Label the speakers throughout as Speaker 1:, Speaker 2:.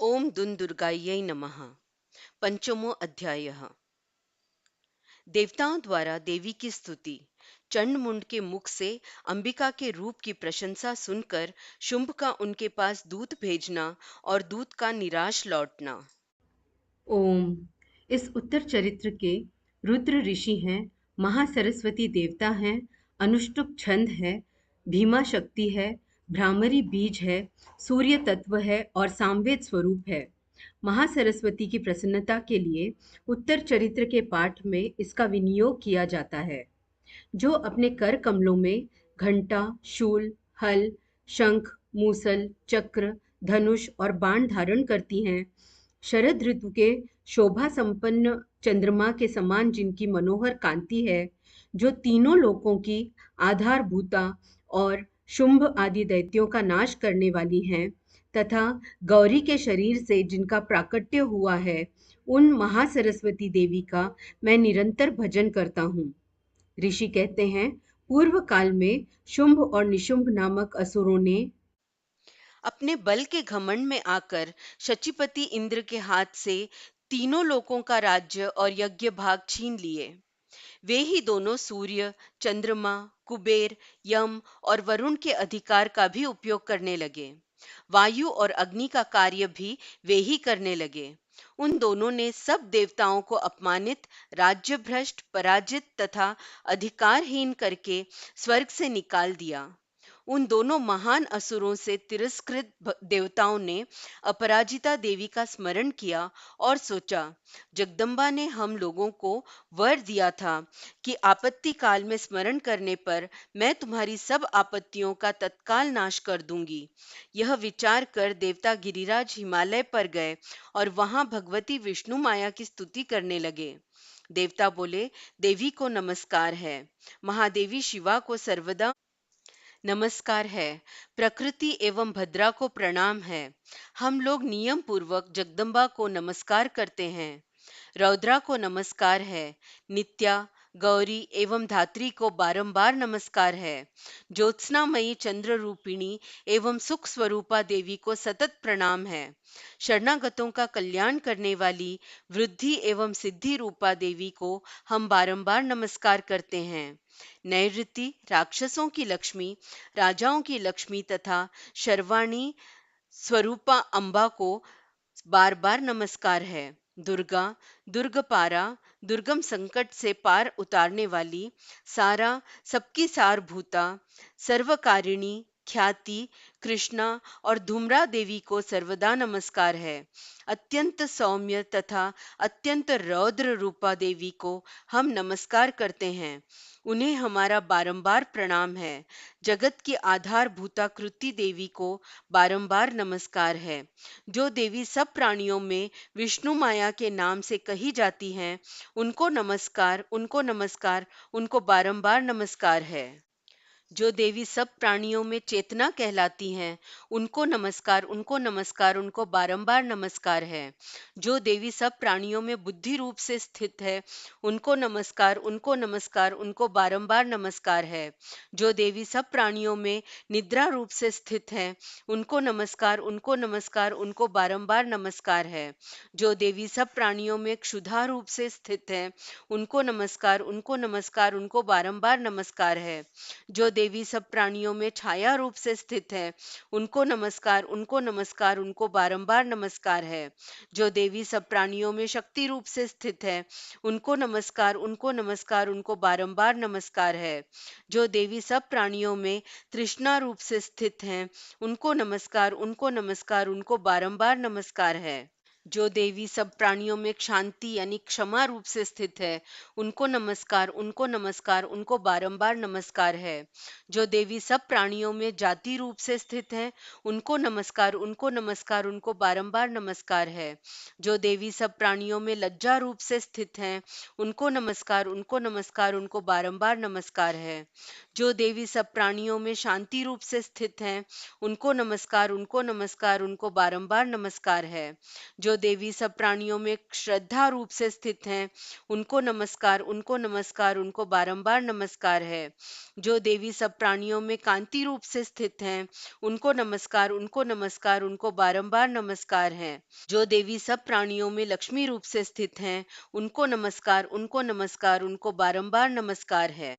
Speaker 1: ओम दुर्गायै नमः। पंचमो अध्यायः। देवताओं द्वारा देवी की स्तुति। चंडमुंड के मुख से अंबिका के रूप की प्रशंसा सुनकर शुंभ का उनके पास दूत भेजना और दूत का निराश लौटना।
Speaker 2: ओम। इस उत्तर चरित्र के रुद्र ऋषि हैं, महासरस्वती देवता हैं, अनुष्टुप छंद है, भीमा शक्ति है, भ्रामरी बीज है, सूर्य तत्व है और सामवेद स्वरूप है। महासरस्वती की प्रसन्नता के लिए उत्तर चरित्र के पाठ में इसका विनियोग किया जाता है। जो अपने कर कमलों में घंटा, शूल, हल, शंख, मूसल, चक्र, धनुष और बाण धारण करती हैं, शरद ऋतु के शोभा संपन्न चंद्रमा के समान जिनकी मनोहर कांति है, जो तीनों लोकों की आधारभूता और शुंभ आदि दैत्यों का नाश करने वाली हैं, तथा गौरी के शरीर से जिनका प्राकट्य हुआ है, उन महासरस्वती देवी का मैं निरंतर भजन करता हूँ। ऋषि कहते हैं, पूर्व काल में शुंभ और निशुंभ नामक असुरों ने
Speaker 1: अपने बल के घमंड में आकर शचीपति इंद्र के हाथ से तीनों लोकों का राज्य और यज्ञ भाग छीन लिए। वे ही दोनों सूर्य, चंद्रमा, कुबेर, यम और वरुण के अधिकार का भी उपयोग करने लगे। वायु और अग्नि का कार्य भी वे ही करने लगे। उन दोनों ने सब देवताओं को अपमानित, राज्य भ्रष्ट, पराजित तथा अधिकारहीन करके स्वर्ग से निकाल दिया। उन दोनों महान असुरों से तिरस्कृत देवताओं ने अपराजिता देवी का स्मरण किया और सोचा, जगदम्बा ने हम लोगों को वर दिया था कि आपत्ति काल में स्मरण करने पर मैं तुम्हारी सब आपत्तियों का तत्काल नाश कर दूंगी। यह विचार कर देवता गिरिराज हिमालय पर गए और वहां भगवती विष्णु माया की स्तुति करने लगे। देवता बोले, देवी को नमस्कार है, महादेवी शिवा को सर्वदा नमस्कार है, प्रकृति एवं भद्रा को प्रणाम है। हम लोग नियम पूर्वक जगदम्बा को नमस्कार करते हैं। रौद्रा को नमस्कार है, नित्या, गौरी एवं धात्री को बारंबार नमस्कार है। ज्योत्सनामयी चंद्र रूपिणी एवं सुख स्वरूपा देवी को सतत प्रणाम है। शरणागतों का कल्याण करने वाली वृद्धि एवं सिद्धि रूपा देवी को हम बारंबार नमस्कार करते हैं। नैऋति राक्षसों की लक्ष्मी, राजाओं की लक्ष्मी तथा शर्वाणी स्वरूपा अम्बा को बार बार नमस्कार है। दुर्गा, दुर्गपारा, दुर्गम संकट से पार उतारने वाली, सारा, सबकी सारभूता, सर्वकारिणी, ख्याति, कृष्णा और धूम्रा देवी को सर्वदा नमस्कार है। अत्यंत सौम्य तथा अत्यंत रौद्र रूपा देवी को हम नमस्कार करते हैं। उन्हें हमारा बारंबार प्रणाम है। जगत की आधारभूता कृति देवी को बारंबार नमस्कार है। जो देवी सब प्राणियों में विष्णु माया के नाम से कही जाती हैं, उनको नमस्कार, उनको नमस्कार, उनको बारंबार नमस्कार है। जो देवी सब प्राणियों में चेतना कहलाती हैं, उनको नमस्कार, उनको नमस्कार, उनको बारंबार नमस्कार है। जो देवी सब प्राणियों में बुद्धि रूप से स्थित है, उनको नमस्कार, उनको नमस्कार, उनको बारंबार नमस्कार है। जो देवी सब प्राणियों में निद्रा रूप से स्थित है, उनको नमस्कार, उनको नमस्कार, उनको बारंबार नमस्कार है। जो देवी सब प्राणियों में क्षुधा रूप से स्थित है, उनको नमस्कार, उनको नमस्कार, उनको बारंबार नमस्कार है। जो देवी सब प्राणियों में छाया रूप से स्थित है, उनको नमस्कार, उनको नमस्कार, उनको बारंबार नमस्कार है। जो देवी सब प्राणियों में शक्ति रूप से स्थित है, उनको नमस्कार, उनको नमस्कार, उनको बारंबार नमस्कार है। जो देवी सब प्राणियों में तृष्णा रूप से स्थित हैं, उनको नमस्कार, उनको नमस्कार, उनको बारंबार नमस्कार है। जो देवी सब प्राणियों में शांति यानी क्षमा रूप से स्थित है, उनको नमस्कार, उनको नमस्कार, उनको बारंबार नमस्कार है। जो देवी सब प्राणियों में जाति रूप से स्थित है, उनको नमस्कार, उनको नमस्कार, उनको बारंबार नमस्कार है। जो देवी सब प्राणियों में लज्जा रूप से स्थित हैं, उनको नमस्कार, उनको नमस्कार, उनको बारंबार नमस्कार है। जो देवी सब प्राणियों में शांति रूप से स्थित हैं, उनको नमस्कार, उनको नमस्कार, उनको बारंबार नमस्कार है। जो देवी सब प्राणियों में श्रद्धा रूप से स्थित हैं, उनको नमस्कार, उनको नमस्कार, उनको बारंबार नमस्कार है। जो देवी सब प्राणियों में कांति रूप से स्थित हैं, उनको नमस्कार, उनको नमस्कार, उनको बारंबार नमस्कार है। जो देवी सब प्राणियों में लक्ष्मी रूप से स्थित हैं, उनको नमस्कार, उनको नमस्कार, उनको बारंबार नमस्कार है।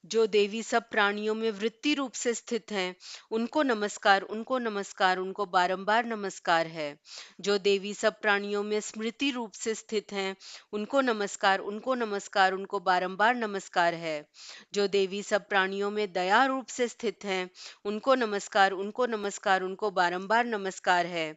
Speaker 1: जो देवी सब प्राणियों में वृत्ति रूप से स्थित हैं, उनको नमस्कार, उनको नमस्कार, उनको बारंबार नमस्कार है। जो देवी सब प्राणियों में स्मृति रूप से स्थित हैं, उनको नमस्कार, उनको नमस्कार, उनको बारंबार नमस्कार है। जो देवी सब प्राणियों में दया रूप से स्थित हैं, उनको नमस्कार, उनको नमस्कार, उनको बारंबार नमस्कार है।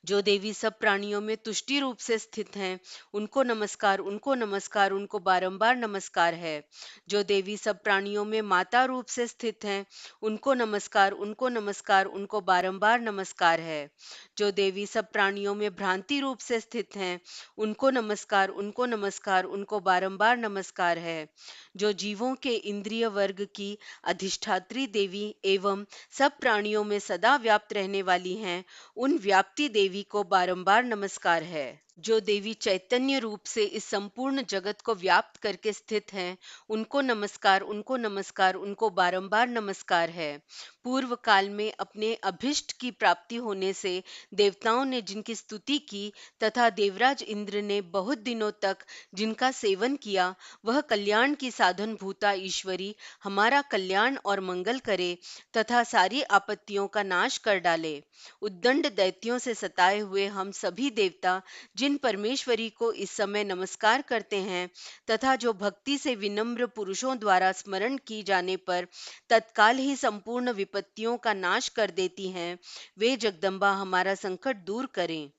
Speaker 1: जो देवी सब प्राणियों में तुष्टि रूप से स्थित हैं, उनको नमस्कार, उनको नमस्कार, उनको बारंबार नमस्कार है। जो देवी सब प्राणियों में माता रूप से स्थित हैं, उनको नमस्कार, उनको नमस्कार, उनको बारंबार नमस्कार है। जो देवी सब प्राणियों में भ्रांति रूप से स्थित हैं, उनको नमस्कार, उनको नमस्कार, उनको बारंबार नमस्कार है। जो जीवों के इंद्रिय वर्ग की अधिष्ठात्री देवी एवं सब प्राणियों में सदा व्याप्त रहने वाली हैं, उन व्याप्ति देवी को बारंबार नमस्कार है। जो देवी चैतन्य रूप से इस संपूर्ण जगत को व्याप्त करके स्थित हैं, उनको नमस्कार, उनको नमस्कार, उनको बारंबार नमस्कार है। पूर्व काल में अपने अभिष्ट की प्राप्ति होने से देवताओं ने जिनकी स्तुति की तथा देवराज इंद्र ने बहुत दिनों तक जिनका सेवन किया, वह कल्याण की साधन भूता ईश्वरी हमारा कल्याण और मंगल करे तथा सारी आपत्तियों का नाश कर डाले। उद्दंड दैत्यों से सताए हुए हम सभी देवता जिन परमेश्वरी को इस समय नमस्कार करते हैं तथा जो भक्ति से विनम्र पुरुषों द्वारा स्मरण की जाने पर तत्काल ही संपूर्ण विपत्तियों का नाश कर देती हैं, वे जगदम्बा हमारा संकट दूर करें।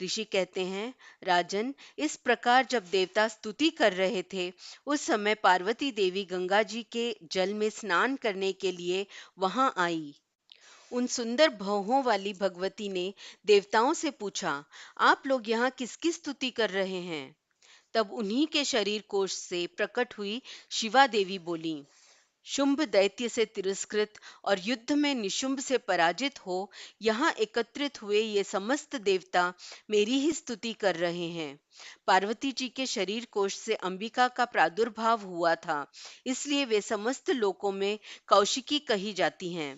Speaker 1: ऋषि कहते हैं, राजन, इस प्रकार जब देवता स्तुति कर रहे थे, उस समय पार्वती देवी गंगा जी के जल में स्नान करने के लिए वहां आई। उन सुंदर भौहों वाली भगवती ने देवताओं से पूछा, आप लोग यहाँ किसकी स्तुति कर रहे हैं? तब उन्हीं के शरीर कोश से प्रकट हुई शिवा देवी बोली, शुंभ दैत्य से तिरस्कृत और युद्ध में निशुंभ से पराजित हो यहाँ एकत्रित हुए ये समस्त देवता मेरी ही स्तुति कर रहे हैं। पार्वती जी के शरीर कोश से अंबिका का प्रादुर्भाव हुआ था, इसलिए वे समस्त लोकों में कौशिकी कही जाती हैं।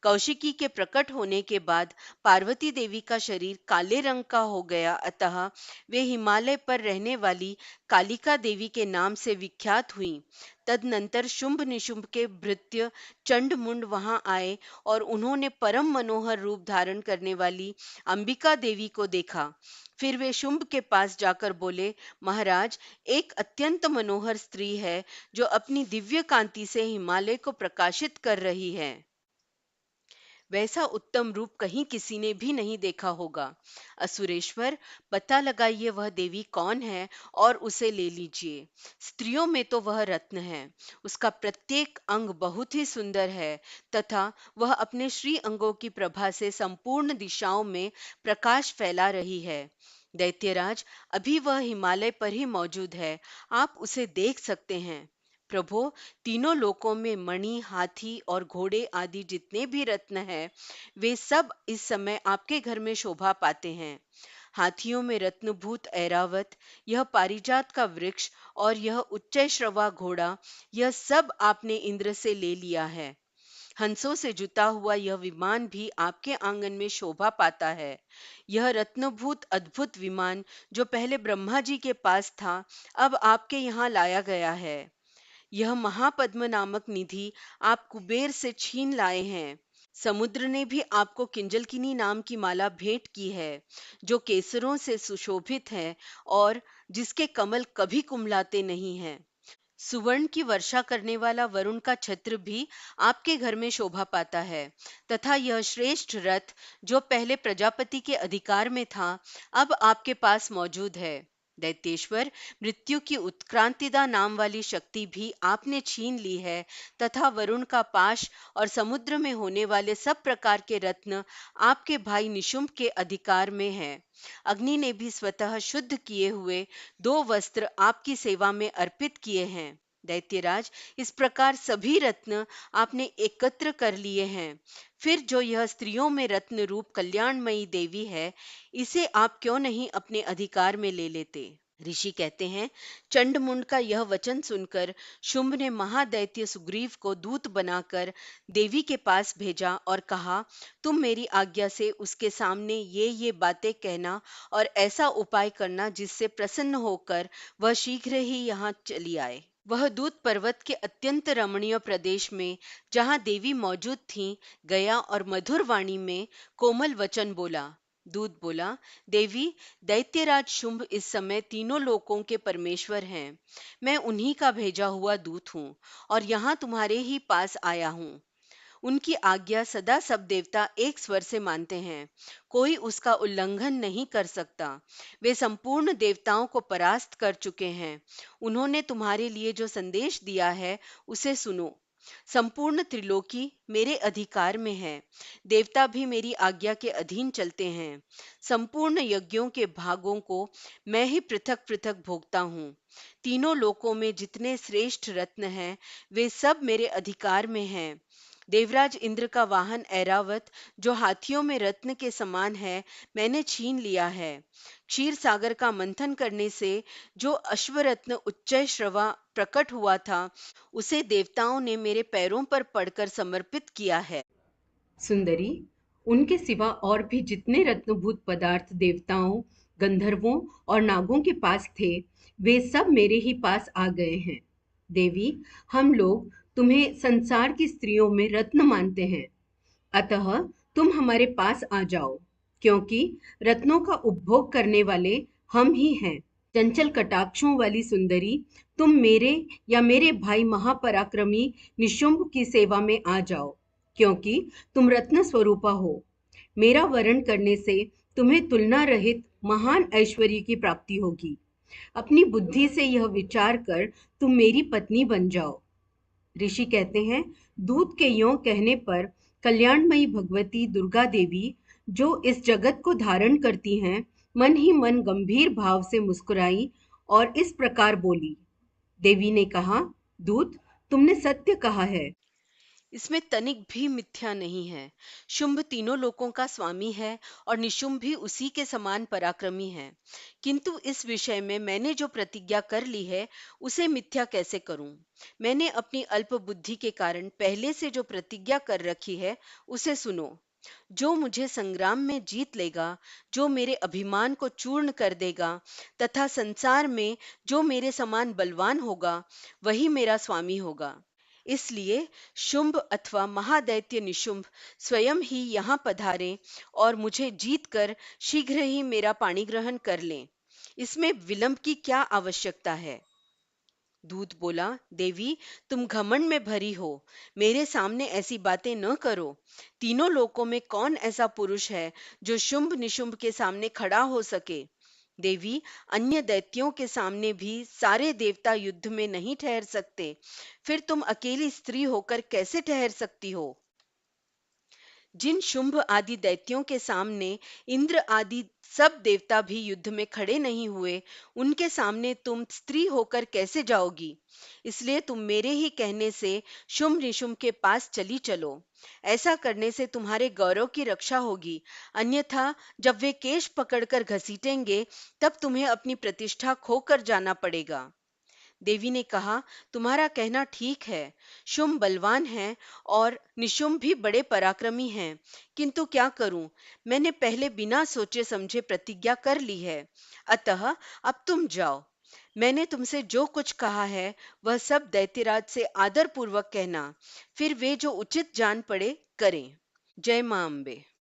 Speaker 1: कौशिकी के प्रकट होने के बाद पार्वती देवी का शरीर काले रंग का हो गया, अतः वे हिमालय पर रहने वाली कालिका देवी के नाम से विख्यात हुई। तदनंतर शुंभ निशुंभ के भृत्य चंड मुंड वहां आए और उन्होंने परम मनोहर रूप धारण करने वाली अंबिका देवी को देखा। फिर वे शुंभ के पास जाकर बोले, महाराज, एक अत्यंत मनोहर स्त्री है जो अपनी दिव्य कांति से हिमालय को प्रकाशित कर रही है। वैसा उत्तम रूप कहीं किसी ने भी नहीं देखा होगा। असुरेश्वर, पता लगाइए वह देवी कौन है और उसे ले लीजिए। स्त्रियों में तो वह रत्न है। उसका प्रत्येक अंग बहुत ही सुंदर है तथा वह अपने श्री अंगों की प्रभा से संपूर्ण दिशाओं में प्रकाश फैला रही है। दैत्यराज, अभी वह हिमालय पर ही मौजूद है, आप उसे देख सकते हैं। प्रभो, तीनों लोकों में मणि, हाथी और घोड़े आदि जितने भी रत्न हैं, वे सब इस समय आपके घर में शोभा पाते हैं। हाथियों में रत्नभूत ऐरावत, यह पारिजात का वृक्ष और यह उच्चैश्रवा घोड़ा, यह सब आपने इंद्र से ले लिया है। हंसों से जुता हुआ यह विमान भी आपके आंगन में शोभा पाता है। यह रत्नभूत अद्भुत विमान जो पहले ब्रह्मा जी के पास था, अब आपके यहाँ लाया गया है। यह महापद्म नामक निधि आप कुबेर से छीन लाए हैं। समुद्र ने भी आपको किंजलकिनी नाम की माला भेंट की है, जो केसरों से सुशोभित है और जिसके कमल कभी कुम्हलाते नहीं हैं। सुवर्ण की वर्षा करने वाला वरुण का छत्र भी आपके घर में शोभा पाता है तथा यह श्रेष्ठ रथ जो पहले प्रजापति के अधिकार में था, अब आपके पास मौजूद है। दैत्येश्वर, मृत्यु की उत्क्रांतिदा नाम वाली शक्ति भी आपने छीन ली है तथा वरुण का पाश और समुद्र में होने वाले सब प्रकार के रत्न आपके भाई निशुंभ के अधिकार में है। अग्नि ने भी स्वतः शुद्ध किए हुए 2 वस्त्र आपकी सेवा में अर्पित किए हैं। दैत्यराज, इस प्रकार सभी रत्न आपने एकत्र कर लिए हैं। फिर जो यह स्त्रियों में रत्न रूप कल्याणमयी देवी है, इसे आप क्यों नहीं अपने अधिकार में ले लेते? ऋषि कहते हैं, चंडमुंड का यह वचन सुनकर शुंभ ने महादैत्य सुग्रीव को दूत बनाकर देवी के पास भेजा और कहा, तुम मेरी आज्ञा से उसके सामने ये बातें कहना और ऐसा उपाय करना जिससे प्रसन्न होकर वह शीघ्र ही यहाँ चली आए। वह दूत पर्वत के अत्यंत रमणीय प्रदेश में, जहाँ देवी मौजूद थीं, गया और मधुर वाणी में कोमल वचन बोला। दूत बोला, देवी, दैत्यराज शुंभ इस समय तीनों लोकों के परमेश्वर हैं। मैं उन्हीं का भेजा हुआ दूत हूँ और यहाँ तुम्हारे ही पास आया हूँ। उनकी आज्ञा सदा सब देवता एक स्वर से मानते हैं, कोई उसका उल्लंघन नहीं कर सकता। वे संपूर्ण देवताओं को परास्त कर चुके हैं। उन्होंने तुम्हारे लिए जो संदेश दिया है, उसे सुनो। संपूर्ण त्रिलोकी मेरे अधिकार में है। देवता भी मेरी आज्ञा के अधीन चलते हैं। संपूर्ण यज्ञों के भागों को मैं ही पृथक पृथक भोगता हूँ। तीनों लोकों में जितने श्रेष्ठ रत्न हैं, वे सब मेरे अधिकार में हैं। देवराज इंद्र का वाहन ऐरावत, जो हाथियों में रत्न के समान है, मैंने छीन लिया है। क्षीर सागर का मंथन करने से जो अश्वरत्न उच्चय श्रवा प्रकट हुआ था, उसे देवताओं ने मेरे पैरों पर पड़कर समर्पित किया है।
Speaker 2: सुंदरी, उनके सिवा और भी जितने रत्नभूत पदार्थ देवताओं, गंधर्वों और नागों के पास थे, वे सब मेरे ही पास आ गए हैं। देवी, हम लोग तुम्हें संसार की स्त्रियों में रत्न मानते हैं, अतः तुम हमारे पास आ जाओ, क्योंकि रत्नों का उपभोग करने वाले हम ही हैं। चंचल कटाक्षों वाली सुंदरी, तुम मेरे या मेरे भाई महापराक्रमी निशुंभ की सेवा में आ जाओ, क्योंकि तुम रत्न स्वरूपा हो। मेरा वरण करने से तुम्हें तुलना रहित महान ऐश्वर्य की प्राप्ति होगी। अपनी बुद्धि से यह विचार कर तुम मेरी पत्नी बन जाओ। ऋषि कहते हैं, दूत के यों कहने पर कल्याणमयी भगवती दुर्गा देवी, जो इस जगत को धारण करती हैं, मन ही मन गंभीर भाव से मुस्कुराई और इस प्रकार बोली। देवी ने कहा, दूत, तुमने सत्य कहा है।
Speaker 1: इसमें तनिक भी मिथ्या नहीं है। शुंभ तीनों लोकों का स्वामी है और निशुंभ भी उसी के समान पराक्रमी है। किंतु इस विषय में मैंने जो प्रतिज्ञा कर ली है, उसे मिथ्या कैसे करूं? मैंने अपनी अल्प बुद्धि के कारण पहले से जो प्रतिज्ञा कर रखी है, उसे सुनो। जो मुझे संग्राम में जीत लेगा, जो मेरे अभिमान को चूर्ण कर देगा, तथा संसार में जो मेरे समान बलवान होगा, वही मेरा स्वामी होगा। इसलिए शुंभ अथवा महादैत्य निशुंभ स्वयं ही यहाँ पधारें और मुझे जीतकर शीघ्र ही मेरा पाणिग्रहण कर लें। इसमें विलंब की क्या आवश्यकता है? दूत बोला, देवी, तुम घमंड में भरी हो, मेरे सामने ऐसी बातें न करो। तीनों लोकों में कौन ऐसा पुरुष है जो शुंभ निशुंभ के सामने खड़ा हो सके? देवी, अन्य दैत्यों के सामने भी सारे देवता युद्ध में नहीं ठहर सकते, फिर तुम अकेली स्त्री होकर कैसे ठहर सकती हो? जिन शुंभ आदि दैत्यों के सामने इंद्र आदि सब देवता भी युद्ध में खड़े नहीं हुए, उनके सामने तुम स्त्री होकर कैसे जाओगी? इसलिए तुम मेरे ही कहने से शुंभ निशुंभ के पास चली चलो। ऐसा करने से तुम्हारे गौरव की रक्षा होगी, अन्यथा जब वे केश पकड़कर घसीटेंगे, तब तुम्हें अपनी प्रतिष्ठा खोकर जाना पड़ेगा। देवी ने कहा, तुम्हारा कहना ठीक है। शुंभ बलवान है और निशुंभ भी बड़े पराक्रमी हैं, किंतु क्या करूं? मैंने पहले बिना सोचे समझे प्रतिज्ञा कर ली है। अतः अब तुम जाओ। मैंने तुमसे जो कुछ कहा है, वह सब दैत्यराज से आदर पूर्वक कहना, फिर वे जो उचित जान पड़े करें। जय मां अम्बे।